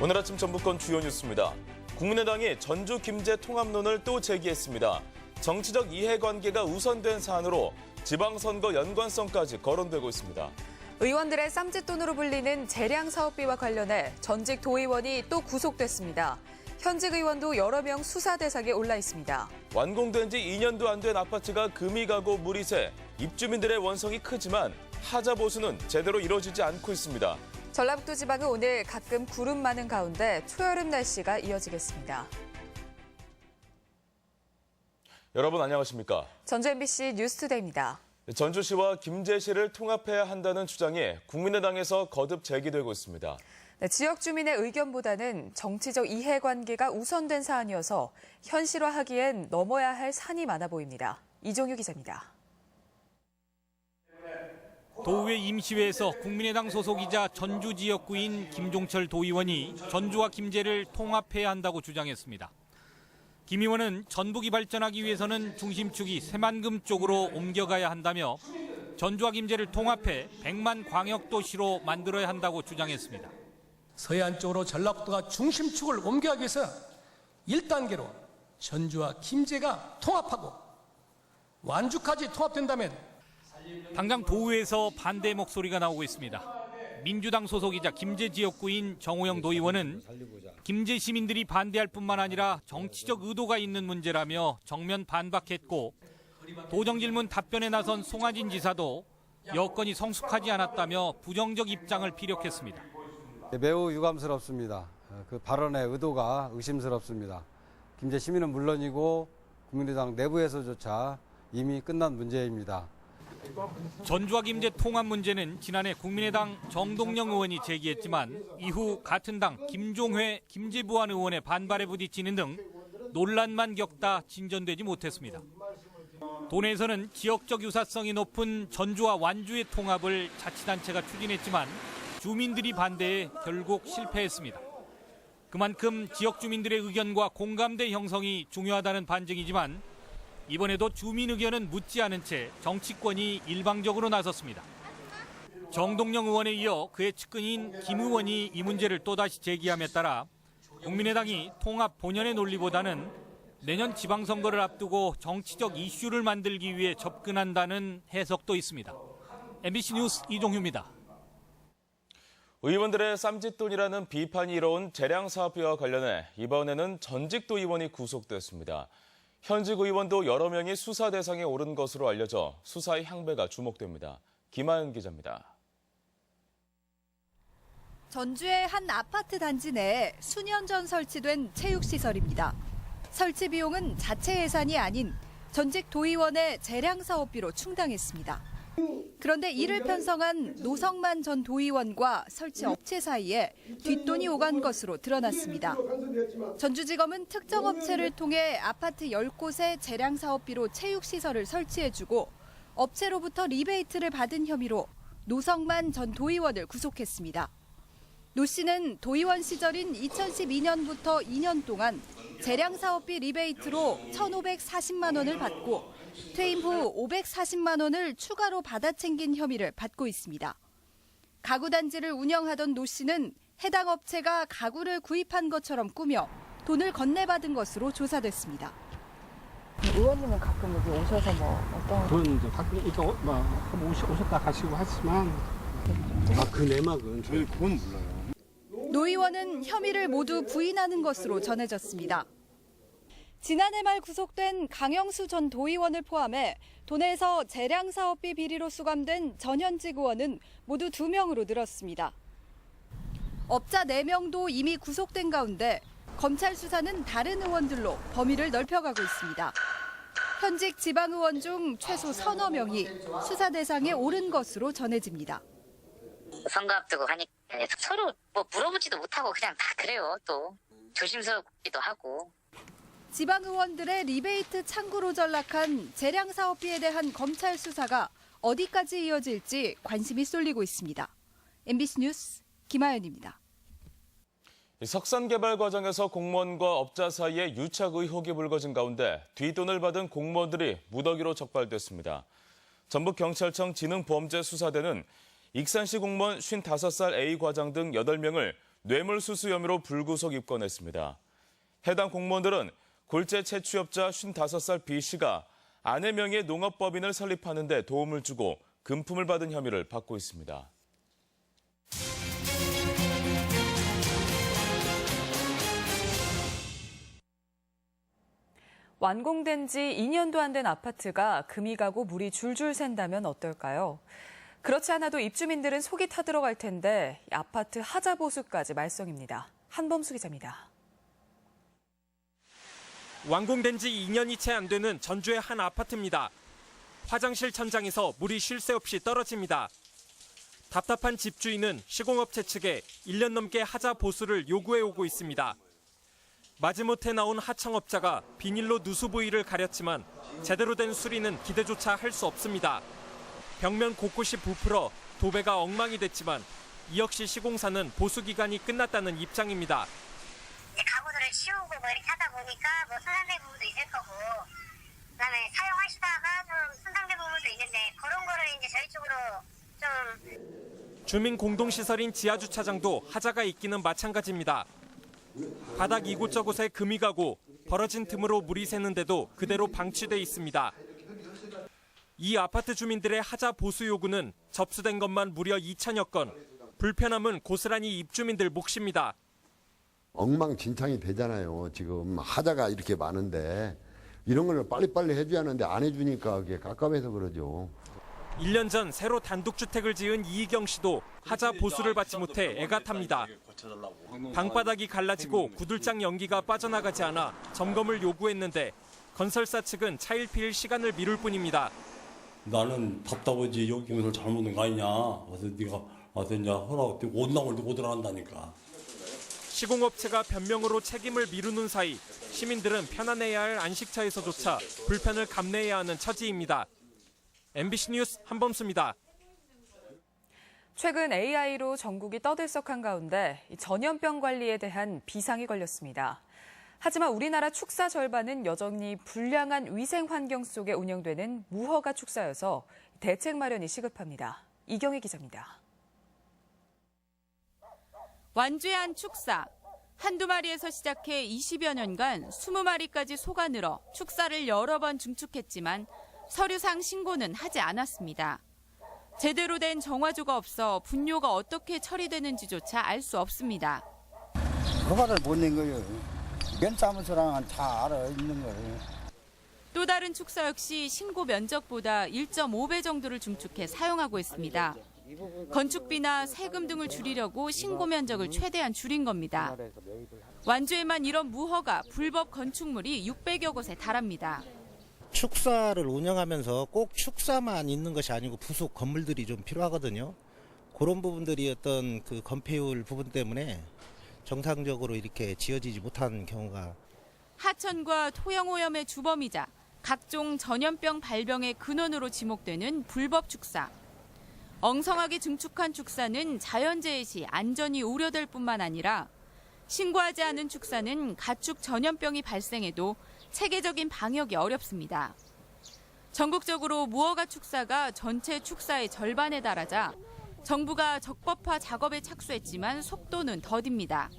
오늘 아침 전북권 주요 뉴스입니다. 국민의당이 전주 김제 통합론을 또 제기했습니다. 정치적 이해관계가 우선된 사안으로 지방선거 연관성까지 거론되고 있습니다. 의원들의 쌈짓돈으로 불리는 재량 사업비와 관련해 전직 도의원이 또 구속됐습니다. 현직 의원도 여러 명 수사 대상에 올라 있습니다. 완공된 지 2년도 안 된 아파트가 금이 가고 물이 새 입주민들의 원성이 크지만 하자 보수는 제대로 이루어지지 않고 있습니다. 전라북도 지방은 오늘 가끔 구름 많은 가운데 초여름 날씨가 이어지겠습니다. 여러분 안녕하십니까? 전주 MBC 뉴스투데이입니다. 전주시와 김제시를 통합해야 한다는 주장이 국민의당에서 거듭 제기되고 있습니다. 지역 주민의 의견보다는 정치적 이해관계가 우선된 사안이어서 현실화하기엔 넘어야 할 산이 많아 보입니다. 이종유 기자입니다. 도의회 임시회에서 국민의당 소속이자 전주 지역구인 김종철 도의원이 전주와 김제를 통합해야 한다고 주장했습니다. 김 의원은 전북이 발전하기 위해서는 중심축이 새만금 쪽으로 옮겨가야 한다며 전주와 김제를 통합해 100만 광역도시로 만들어야 한다고 주장했습니다. 서해안 쪽으로 전라북도가 중심축을 옮겨가기 위해서 1단계로 전주와 김제가 통합하고 완주까지 통합된다면 당장 도의회에서 반대 목소리가 나오고 있습니다. 민주당 소속이자 김제 지역구인 정호영 도의원은 김제 시민들이 반대할 뿐만 아니라 정치적 의도가 있는 문제라며 정면 반박했고 도정 질문 답변에 나선 송하진 지사도 여건이 성숙하지 않았다며 부정적 입장을 피력했습니다. 매우 유감스럽습니다. 그 발언의 의도가 의심스럽습니다. 김제 시민은 물론이고 국민의당 내부에서조차 이미 끝난 문제입니다. 전주와 김제 통합 문제는 지난해 국민의당 정동영 의원이 제기했지만 이후 같은 당 김종회, 김재부안 의원의 반발에 부딪히는 등 논란만 겪다 진전되지 못했습니다. 도내에서는 지역적 유사성이 높은 전주와 완주의 통합을 자치단체가 추진했지만 주민들이 반대해 결국 실패했습니다. 그만큼 지역 주민들의 의견과 공감대 형성이 중요하다는 반증이지만 이번에도 주민 의견은 묻지 않은 채 정치권이 일방적으로 나섰습니다. 정동영 의원에 이어 그의 측근인 김 의원이 이 문제를 또다시 제기함에 따라 국민의당이 통합 본연의 논리보다는 내년 지방선거를 앞두고 정치적 이슈를 만들기 위해 접근한다는 해석도 있습니다. MBC 뉴스 이종휴입니다. 의원들의 쌈짓돈이라는 비판이 이뤄온 재량 사업비와 관련해 이번에는 전직 도의원이 구속됐습니다. 현직 의원도 여러 명이 수사 대상에 오른 것으로 알려져 수사의 향배가 주목됩니다. 김하연 기자입니다. 전주의 한 아파트 단지 내에 수년 전 설치된 체육시설입니다. 설치 비용은 자체 예산이 아닌 전직 도의원의 재량 사업비로 충당했습니다. 그런데 이를 편성한 노성만 전 도의원과 설치 업체 사이에 뒷돈이 오간 것으로 드러났습니다. 전주지검은 특정 업체를 통해 아파트 10곳에 재량 사업비로 체육시설을 설치해주고 업체로부터 리베이트를 받은 혐의로 노성만 전 도의원을 구속했습니다. 노 씨는 도의원 시절인 2012년부터 2년 동안 재량 사업비 리베이트로 1,540만 원을 받고 퇴임 후 540만 원을 추가로 받아 챙긴 혐의를 받고 있습니다. 가구 단지를 운영하던 노 씨는 해당 업체가 가구를 구입한 것처럼 꾸며 돈을 건네받은 것으로 조사됐습니다. 의원님은 가끔 여기 오셔서 뭐 어떤? 저는 이제 가끔 한번 오셨다 가시고 하지만 그 내막은 저희 그건 몰라요. 노 의원은 혐의를 모두 부인하는 것으로 전해졌습니다. 지난해 말 구속된 강영수 전 도의원을 포함해 도내에서 재량 사업비 비리로 수감된 전현직 의원은 모두 2명으로 늘었습니다. 업자 4명도 이미 구속된 가운데 검찰 수사는 다른 의원들로 범위를 넓혀가고 있습니다. 현직 지방의원 중 최소 서너 명이 수사 대상에 오른 것으로 전해집니다. 선거 앞두고 하니까 서로 뭐 물어보지도 못하고 그냥 다 그래요. 또 조심스럽기도 하고. 지방 의원들의 리베이트 창구로 전락한 재량 사업비에 대한 검찰 수사가 어디까지 이어질지 관심이 쏠리고 있습니다. MBC 뉴스 김하연입니다. 석산 개발 과정에서 공무원과 업자 사이에 유착 의혹이 불거진 가운데 뒷돈을 받은 공무원들이 무더기로 적발됐습니다. 전북경찰청 지능범죄수사대는 익산시 공무원 55살 A 과장 등 8명을 뇌물수수 혐의로 불구속 입건했습니다. 해당 공무원들은 골재 채취업자 55살 B씨가 아내 명의의 농업법인을 설립하는 데 도움을 주고 금품을 받은 혐의를 받고 있습니다. 완공된 지 2년도 안 된 아파트가 금이 가고 물이 줄줄 샌다면 어떨까요? 그렇지 않아도 입주민들은 속이 타들어갈 텐데 아파트 하자 보수까지 말썽입니다. 한범수 기자입니다. 완공된 지 2년이 채 안 되는 전주의 한 아파트입니다. 화장실 천장에서 물이 쉴 새 없이 떨어집니다. 답답한 집주인은 시공업체 측에 1년 넘게 하자 보수를 요구해 오고 있습니다. 마지못해 나온 하청업자가 비닐로 누수 부위를 가렸지만 제대로 된 수리는 기대조차 할 수 없습니다. 벽면 곳곳이 부풀어 도배가 엉망이 됐지만 이 역시 시공사는 보수 기간이 끝났다는 입장입니다. 가구들을 치우고 뭐 이렇게 하다 보니까 뭐 손상된 부분도 있을 거고, 그다음에 사용하시다가 좀 손상된 부분도 있는데 그런 거를 이제 저희 쪽으로 좀. 주민 공동시설인 지하주차장도 하자가 있기는 마찬가지입니다. 바닥 이곳저곳에 금이 가고 벌어진 틈으로 물이 새는데도 그대로 방치돼 있습니다. 이 아파트 주민들의 하자 보수 요구는 접수된 것만 무려 2천여 건, 불편함은 고스란히 입주민들 몫입니다. 엉망진창이 되잖아요. 지금 하자가 이렇게 많은데 이런 걸 빨리빨리 해줘야 하는데 안 해주니까 그게 깝깝해서 그러죠. 1년 전 새로 단독주택을 지은 이희경 씨도 하자 보수를 받지 못해 애가 탑니다. 방바닥이 갈라지고 구들장 연기가 빠져나가지 않아 점검을 요구했는데 건설사 측은 차일피일 시간을 미룰 뿐입니다. 나는 답답하지 여기 오면서 잘못한 거 아니냐. 와서 네가 와서 이제 허락 온나올 때 오더란다니까. 시공업체가 변명으로 책임을 미루는 사이 시민들은 편안해야 할 안식처에서조차 불편을 감내해야 하는 처지입니다. MBC 뉴스 한범수입니다. 최근 AI로 전국이 떠들썩한 가운데 전염병 관리에 대한 비상이 걸렸습니다. 하지만 우리나라 축사 절반은 여전히 불량한 위생 환경 속에 운영되는 무허가 축사여서 대책 마련이 시급합니다. 이경희 기자입니다. 완주의 한 축사. 한두 마리에서 시작해 20여 년간 20마리까지 소가 늘어 축사를 여러 번 중축했지만 서류상 신고는 하지 않았습니다. 제대로 된 정화조가 없어 분뇨가 어떻게 처리되는지조차 알 수 없습니다. 허가를 못 낸 거예요. 면사무소랑 다 알아 있는 거예요. 또 다른 축사 역시 신고 면적보다 1.5배 정도를 중축해 사용하고 있습니다. 건축비나 세금 등을 줄이려고 신고 면적을 최대한 줄인 겁니다. 완주에만 이런 무허가 불법 건축물이 600여 곳에 달합니다. 축사를 운영하면서 꼭 축사만 있는 것이 아니고 부속 건물들이 좀 필요하거든요. 그런 부분들이 어떤 그 건폐율 부분 때문에 정상적으로 이렇게 지어지지 못한 경우가. 하천과 토양오염의 주범이자 각종 전염병 발병의 근원으로 지목되는 불법 축사. 엉성하게 증축한 축사는 자연재해 시 안전이 우려될 뿐만 아니라 신고하지 않은 축사는 가축 전염병이 발생해도 체계적인 방역이 어렵습니다. 전국적으로 무허가 축사가 전체 축사의 절반에 달하자 정부가 적법화 작업에 착수했지만 속도는 더딥니다.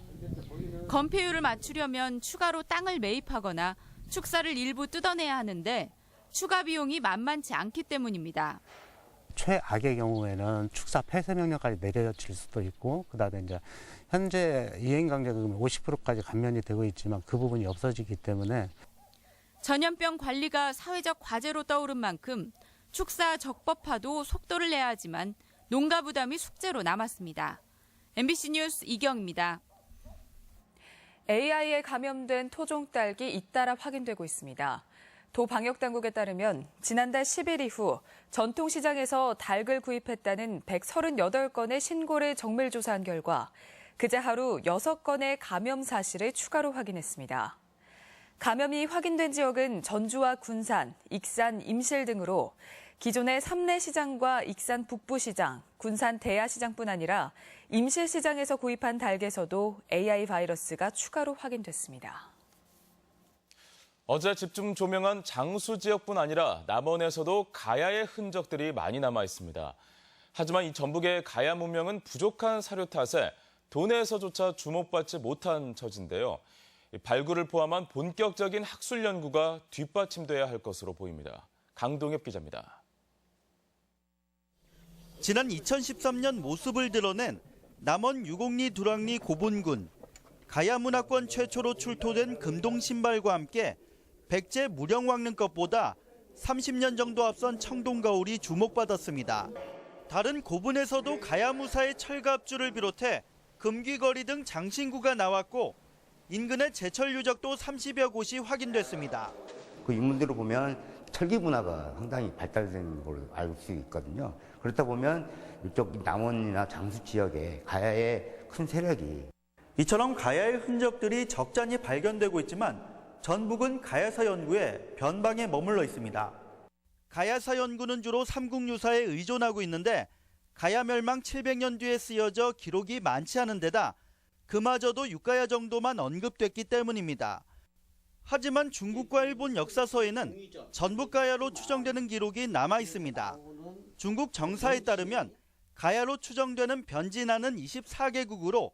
건폐율을 맞추려면 추가로 땅을 매입하거나 축사를 일부 뜯어내야 하는데 추가 비용이 만만치 않기 때문입니다. 최악의 경우에는 축사 폐쇄 명령까지 내려질 수도 있고, 그다음에 이제 현재 이행강제금이 50%까지 감면이 되고 있지만 그 부분이 없어지기 때문에 전염병 관리가 사회적 과제로 떠오른 만큼 축사 적법화도 속도를 내야 하지만 농가 부담이 숙제로 남았습니다. MBC 뉴스 이경입니다. AI에 감염된 토종 딸기 잇따라 확인되고 있습니다. 도 방역당국에 따르면 지난달 10일 이후 전통시장에서 닭을 구입했다는 138건의 신고를 정밀조사한 결과 그제 하루 6건의 감염 사실을 추가로 확인했습니다. 감염이 확인된 지역은 전주와 군산, 익산, 임실 등으로 기존의 삼내시장과 익산 북부시장, 군산 대야시장뿐 아니라 임실시장에서 구입한 닭에서도 AI 바이러스가 추가로 확인됐습니다. 어제 집중 조명한 장수 지역뿐 아니라 남원에서도 가야의 흔적들이 많이 남아 있습니다. 하지만 이 전북의 가야 문명은 부족한 사료 탓에 도내에서조차 주목받지 못한 처지인데요. 발굴을 포함한 본격적인 학술 연구가 뒷받침돼야 할 것으로 보입니다. 강동엽 기자입니다. 지난 2013년 모습을 드러낸 남원 유곡리 두랑리 고분군. 가야문화권 최초로 출토된 금동 신발과 함께 백제 무령 왕릉 것보다 30년 정도 앞선 청동가울이 주목받았습니다. 다른 고분에서도 가야무사의 철갑주를 비롯해 금귀거리 등 장신구가 나왔고 인근의 제철 유적도 30여 곳이 확인됐습니다. 그 인문대로 보면 철기 문화가 상당히 발달된 걸로 알고 있거든요. 그렇다 보면 이쪽 남원이나 장수 지역에 가야의 큰 세력이 이처럼 가야의 흔적들이 적잖이 발견되고 있지만 전북은 가야사 연구에 변방에 머물러 있습니다. 가야사 연구는 주로 삼국유사에 의존하고 있는데 가야 멸망 700년 뒤에 쓰여져 기록이 많지 않은 데다 그마저도 육가야 정도만 언급됐기 때문입니다. 하지만 중국과 일본 역사서에는 전북가야로 추정되는 기록이 남아 있습니다. 중국 정사에 따르면 가야로 추정되는 변진하는 24개국으로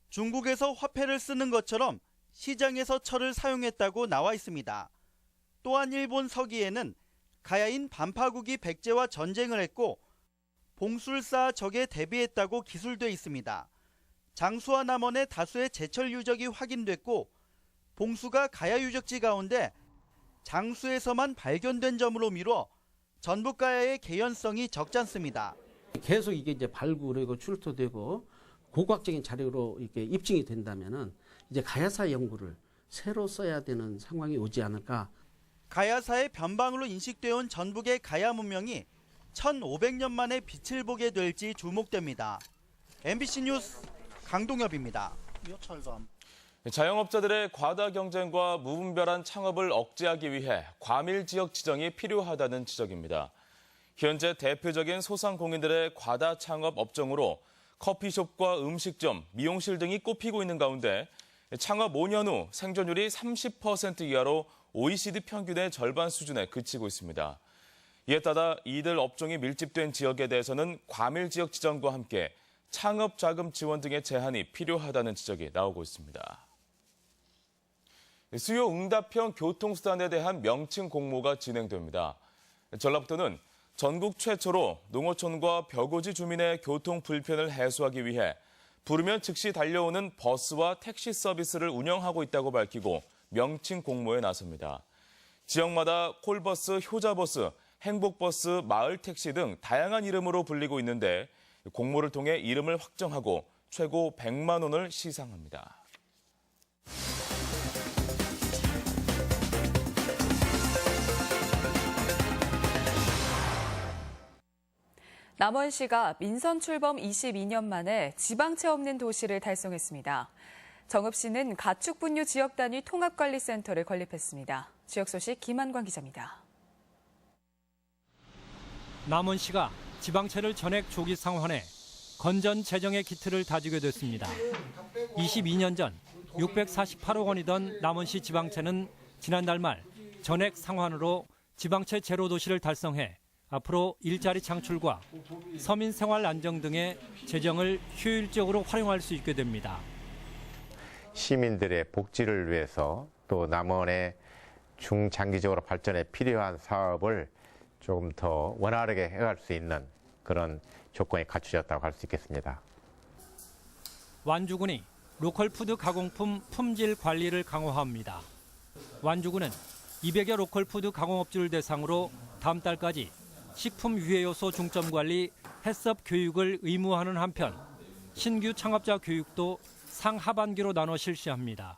중국에서 화폐를 쓰는 것처럼 시장에서 철을 사용했다고 나와 있습니다. 또한 일본 서기에는 가야인 반파국이 백제와 전쟁을 했고 봉수를 쌓아 적에 대비했다고 기술돼 있습니다. 장수와 남원의 다수의 제철 유적이 확인됐고 봉수가 가야 유적지 가운데 장수에서만 발견된 점으로 미뤄 전북 가야의 개연성이 적지 않습니다. 계속 이게 이제 발굴하고 출토되고 고고학적인 자료로 이렇게 입증이 된다면은 이제 가야사 연구를 새로 써야 되는 상황이 오지 않을까. 가야사의 변방으로 인식되어 온 전북의 가야 문명이 1500년 만에 빛을 보게 될지 주목됩니다. MBC 뉴스 강동엽입니다. 자영업자들의 과다 경쟁과 무분별한 창업을 억제하기 위해 과밀 지역 지정이 필요하다는 지적입니다. 현재 대표적인 소상공인들의 과다 창업 업종으로 커피숍과 음식점, 미용실 등이 꼽히고 있는 가운데 창업 5년 후 생존율이 30% 이하로 OECD 평균의 절반 수준에 그치고 있습니다. 이에 따라 이들 업종이 밀집된 지역에 대해서는 과밀 지역 지정과 함께 창업 자금 지원 등의 제한이 필요하다는 지적이 나오고 있습니다. 수요 응답형 교통수단에 대한 명칭 공모가 진행됩니다. 전라북도는 전국 최초로 농어촌과 벽오지 주민의 교통 불편을 해소하기 위해 부르면 즉시 달려오는 버스와 택시 서비스를 운영하고 있다고 밝히고 명칭 공모에 나섭니다. 지역마다 콜버스, 효자버스, 행복버스, 마을택시 등 다양한 이름으로 불리고 있는데 공모를 통해 이름을 확정하고 최고 100만 원을 시상합니다. 남원시가 민선 출범 22년 만에 지방채 없는 도시를 달성했습니다. 정읍시는 가축분유 지역단위 통합관리센터를 건립했습니다. 지역 소식 김한광 기자입니다. 남원시가 지방채를 전액 조기 상환해 건전 재정의 기틀을 다지게 됐습니다. 22년 전 648억 원이던 남원시 지방채는 지난달 말 전액 상환으로 지방채 제로 도시를 달성해 앞으로 일자리 창출과 서민 생활 안정 등의 재정을 효율적으로 활용할 수 있게 됩니다. 시민들의 복지를 위해서 또 남원의 중장기적으로 발전에 필요한 사업을 조금 더 원활하게 해갈 수 있는 그런 조건이 갖추졌다고 할 수 있겠습니다. 완주군이 로컬푸드 가공품 품질 관리를 강화합니다. 완주군은 200여 로컬푸드 가공업주를 대상으로 다음 달까지 식품 유해 요소 중점 관리 해썹 교육을 의무화하는 한편 신규 창업자 교육도 상하반기로 나눠 실시합니다.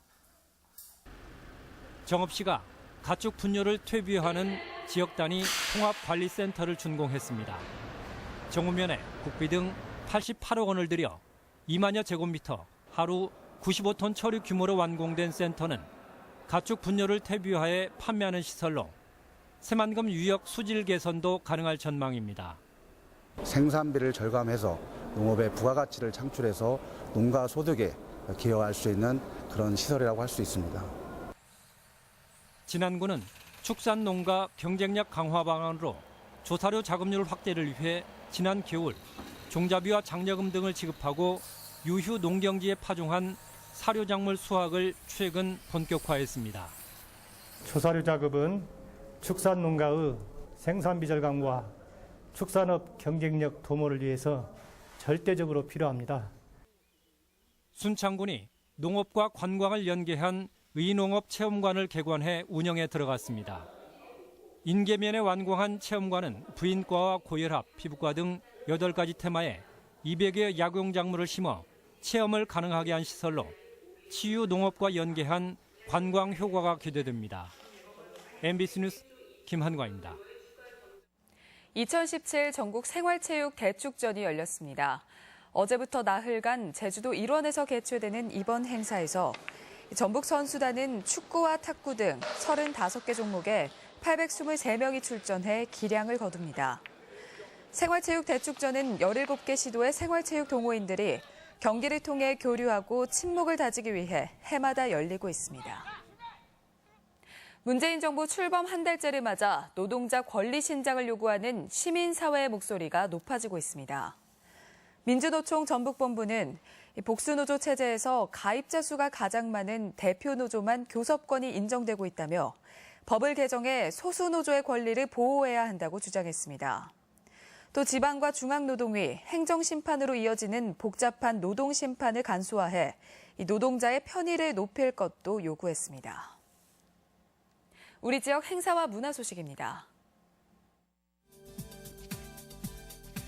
정읍시가 가축 분뇨를 퇴비화하는 지역 단위 통합관리센터를 준공했습니다. 정읍면에 국비 등 88억 원을 들여 2만여 제곱미터 하루 95톤 처리 규모로 완공된 센터는 가축 분뇨를 퇴비화해 판매하는 시설로 새만금 유역 수질 개선도 가능할 전망입니다. 생산비를 절감해서 농업의 부가가치를 창출해서 농가 소득에 기여할 수 있는 그런 시설이라고 할 수 있습니다. 진안군은 축산농가 경쟁력 강화 방안으로 조사료 자금률 확대를 위해 지난 겨울 종자비와 장려금 등을 지급하고 유휴 농경지에 파종한 사료작물 수확을 최근 본격화했습니다. 초사료 작업은 축산농가의 생산비 절감과 축산업 경쟁력 도모를 위해서 절대적으로 필요합니다. 순창군이 농업과 관광을 연계한 의농업 체험관을 개관해 운영에 들어갔습니다. 인계면에 완공한 체험관은 부인과와 고혈압, 피부과 등 8가지 테마에 200여 약용작물을 심어 체험을 가능하게 한 시설로 치유 농업과 연계한 관광 효과가 기대됩니다. MBC 뉴스 김한과입니다. 2017 전국 생활체육 대축전이 열렸습니다. 어제부터 나흘간 제주도 일원에서 개최되는 이번 행사에서 전북 선수단은 축구와 탁구 등 35개 종목에 823명이 출전해 기량을 거둡니다. 생활체육 대축전은 17개 시도의 생활체육 동호인들이 경기를 통해 교류하고 친목을 다지기 위해 해마다 열리고 있습니다. 문재인 정부 출범 한 달째를 맞아 노동자 권리 신장을 요구하는 시민사회의 목소리가 높아지고 있습니다. 민주노총 전북본부는 복수노조 체제에서 가입자 수가 가장 많은 대표노조만 교섭권이 인정되고 있다며 법을 개정해 소수노조의 권리를 보호해야 한다고 주장했습니다. 또 지방과 중앙노동위, 행정심판으로 이어지는 복잡한 노동심판을 간소화해 노동자의 편의를 높일 것도 요구했습니다. 우리 지역 행사와 문화 소식입니다.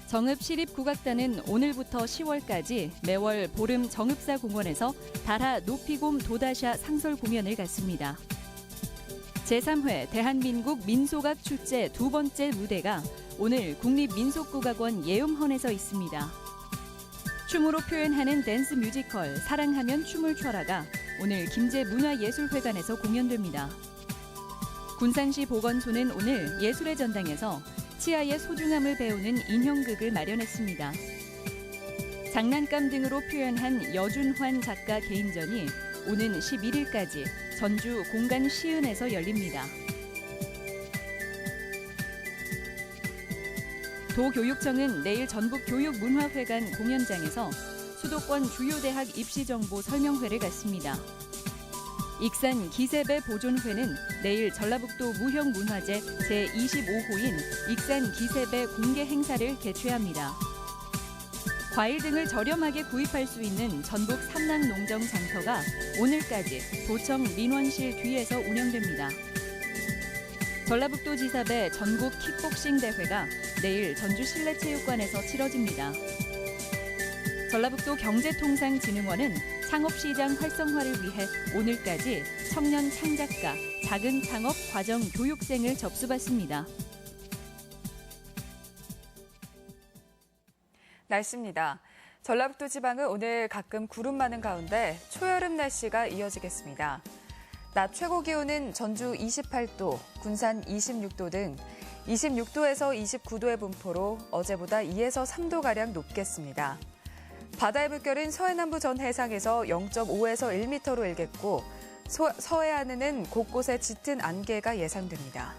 정읍시립국악단은 오늘부터 10월까지 매월 보름 정읍사 공원에서 달하 높이곰 도다샤 상설 공연을 갖습니다. 제3회 대한민국 민속악 축제 두 번째 무대가 오늘 국립민속국악원 예음헌에서 있습니다. 춤으로 표현하는 댄스 뮤지컬 사랑하면 춤을 춰라가 오늘 김제문화예술회관에서 공연됩니다. 군산시 보건소는 오늘 예술의 전당에서 치아의 소중함을 배우는 인형극을 마련했습니다. 장난감 등으로 표현한 여준환 작가 개인전이 오는 11일까지 전주 공간 시은에서 열립니다. 도교육청은 내일 전북교육문화회관 공연장에서 수도권 주요 대학 입시 정보 설명회를 갖습니다. 익산 기세배 보존회는 내일 전라북도 무형문화재 제25호인 익산 기세배 공개 행사를 개최합니다. 과일 등을 저렴하게 구입할 수 있는 전북 삼락농정 장터가 오늘까지 도청 민원실 뒤에서 운영됩니다. 전라북도 지사배 전국 킥복싱 대회가 내일 전주 실내체육관에서 치러집니다. 전라북도 경제통상진흥원은 창업시장 활성화를 위해 오늘까지 청년 창작가, 작은 창업 과정 교육생을 접수받습니다. 날씨입니다. 전라북도 지방은 오늘 가끔 구름 많은 가운데 초여름 날씨가 이어지겠습니다. 낮 최고 기온은 전주 28도, 군산 26도 등 26도에서 29도의 분포로 어제보다 2에서 3도가량 높겠습니다. 바다의 물결은 서해남부 전 해상에서 0.5에서 1m로 일겠고 서해안에는 곳곳에 짙은 안개가 예상됩니다.